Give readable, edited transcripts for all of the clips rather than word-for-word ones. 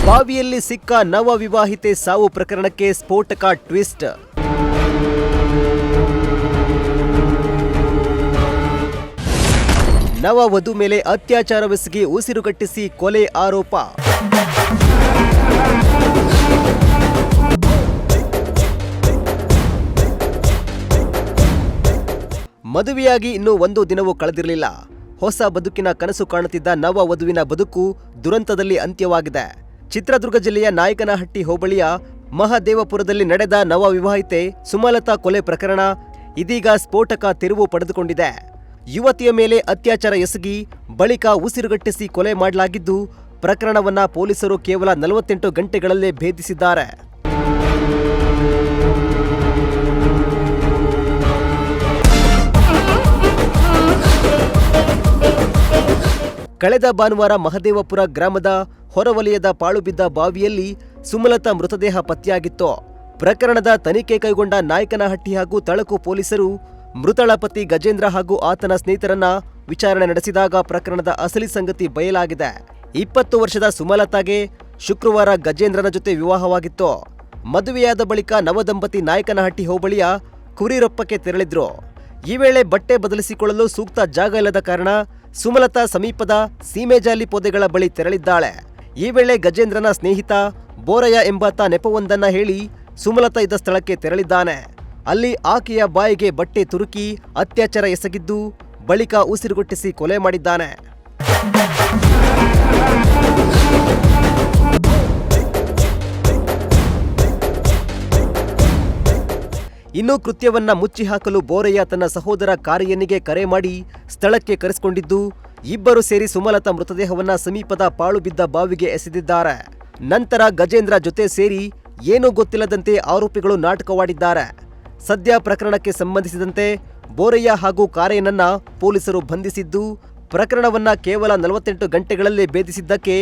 ಬಾವಿಯಲ್ಲಿ ಸಿಕ್ಕ ನವ ವಿವಾಹಿತೆ ಸಾವು ಪ್ರಕರಣಕ್ಕೆ ಸ್ಫೋಟಕ ಟ್ವಿಸ್ಟ್. ನವ ವಧು ಮೇಲೆ ಅತ್ಯಾಚಾರವೆಸಗಿ ಉಸಿರುಗಟ್ಟಿಸಿ ಕೊಲೆ ಆರೋಪ. ಮದುವೆಯಾಗಿ ಇನ್ನೂ ಒಂದು ದಿನವೂ ಕಳೆದಿರಲಿಲ್ಲ. ಹೊಸ ಬದುಕಿನ ಕನಸು ಕಾಣುತ್ತಿದ್ದ ನವ ವಧುವಿನ ಬದುಕು ದುರಂತದಲ್ಲಿ ಅಂತ್ಯವಾಗಿದೆ. ಚಿತ್ರದುರ್ಗ ಜಿಲ್ಲೆಯ ನಾಯಕನಹಟ್ಟಿ ಹೋಬಳಿಯ ಮಹದೇವಪುರದಲ್ಲಿ ನಡೆದ ನವ ವಿವಾಹಿತೆ ಸುಮಲತಾ ಕೊಲೆ ಪ್ರಕರಣ ಇದೀಗ ಸ್ಫೋಟಕ ತಿರುವು ಪಡೆದುಕೊಂಡಿದೆ. ಯುವತಿಯ ಮೇಲೆ ಅತ್ಯಾಚಾರ ಎಸಗಿ ಬಳಿಕ ಉಸಿರುಗಟ್ಟಿಸಿ ಕೊಲೆ ಮಾಡಲಾಗಿದ್ದು, ಪ್ರಕರಣವನ್ನ ಪೊಲೀಸರು ಕೇವಲ 48 ಗಂಟೆಗಳಲ್ಲೇ ಭೇದಿಸಿದ್ದಾರೆ. ಕಳೆದ ಭಾನುವಾರ ಮಹದೇವಪುರ ಗ್ರಾಮದ ಹೊರವಲಯದ ಪಾಳುಬಿದ್ದ ಬಾವಿಯಲ್ಲಿ ಸುಮಲತಾ ಮೃತದೇಹ ಪತ್ತೆಯಾಗಿತ್ತು. ಪ್ರಕರಣದ ತನಿಖೆ ಕೈಗೊಂಡ ನಾಯಕನಹಟ್ಟಿ ಹಾಗೂ ತಳಕು ಪೊಲೀಸರು ಮೃತಳ ಪತಿ ಗಜೇಂದ್ರ ಹಾಗೂ ಆತನ ಸ್ನೇಹಿತರನ್ನ ವಿಚಾರಣೆ ನಡೆಸಿದಾಗ ಪ್ರಕರಣದ ಅಸಲಿ ಸಂಗತಿ ಬಯಲಾಗಿದೆ. 20 ವರ್ಷದ ಸುಮಲತಾಗೆ ಶುಕ್ರವಾರ ಗಜೇಂದ್ರನ ಜೊತೆ ವಿವಾಹವಾಗಿತ್ತು. ಮದುವೆಯಾದ ಬಳಿಕ ನವದಂಪತಿ ನಾಯಕನಹಟ್ಟಿ ಹೋಬಳಿಯ ಕುರಿರೊಪ್ಪಕ್ಕೆ ತೆರಳಿದ್ರು. ಈ ವೇಳೆ ಬಟ್ಟೆ ಬದಲಿಸಿಕೊಳ್ಳಲು ಸೂಕ್ತ ಜಾಗ ಇಲ್ಲದ ಕಾರಣ ಸುಮಲತಾ ಸಮೀಪದ ಸೀಮೆಜಾಲಿ ಪೊದೆಗಳ ಬಳಿ ತೆರಳಿದ್ದಾಳೆ. ಈ ವೇಳೆ ಗಜೇಂದ್ರನ ಸ್ನೇಹಿತ ಬೋರಯ್ಯ ಎಂಬಾತ ನೆಪವೊಂದನ್ನ ಹೇಳಿ ಸುಮಲತಾ ಇದ್ದ ಸ್ಥಳಕ್ಕೆ ತೆರಳಿದ್ದಾನೆ. ಅಲ್ಲಿ ಆಕೆಯ ಬಾಯಿಗೆ ಬಟ್ಟೆ ತುರುಕಿ ಅತ್ಯಾಚಾರ ಎಸಗಿದ್ದು, ಬಳಿಕ ಉಸಿರುಗಟ್ಟಿಸಿ ಕೊಲೆ ಮಾಡಿದ್ದಾನೆ. ಇನ್ನು ಕೃತ್ಯವನ್ನ ಮುಚ್ಚಿ ಹಾಕಲು ಬೋರಯ್ಯ ತನ್ನ ಸಹೋದರ ಕಾರಿಯನಿಗೆ ಕರೆ ಮಾಡಿ ಸ್ಥಳಕ್ಕೆ ಕರೆಸಿಕೊಂಡಿದ್ದು, ಇಬ್ಬರು ಸೇರಿ ಸುಮಲತಾ ಮೃತದೇಹವನ್ನ ಸಮೀಪದ ಪಾಳು ಬಿದ್ದ ಬಾವಿಗೆ ಎಸೆದಿದ್ದಾರೆ. ನಂತರ ಗಜೇಂದ್ರ ಜೊತೆ ಸೇರಿ ಏನೂ ಗೊತ್ತಿಲ್ಲದಂತೆ ಆರೋಪಿಗಳು ನಾಟಕವಾಡಿದ್ದಾರೆ. ಸದ್ಯ ಪ್ರಕರಣಕ್ಕೆ ಸಂಬಂಧಿಸಿದಂತೆ ಬೋರಯ್ಯ ಹಾಗೂ ಕಾರಿಯನನ್ನ ಪೊಲೀಸರು ಬಂಧಿಸಿದ್ದು, ಪ್ರಕರಣವನ್ನ ಕೇವಲ 48 ಗಂಟೆಗಳಲ್ಲೇ ಭೇದಿಸಿದ್ದಕ್ಕೆ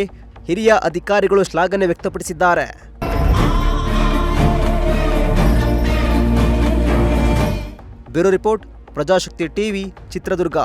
ಹಿರಿಯ ಅಧಿಕಾರಿಗಳು ಶ್ಲಾಘನೆ ವ್ಯಕ್ತಪಡಿಸಿದ್ದಾರೆ. Bureau report, Prajashakti TV, Chitradurga.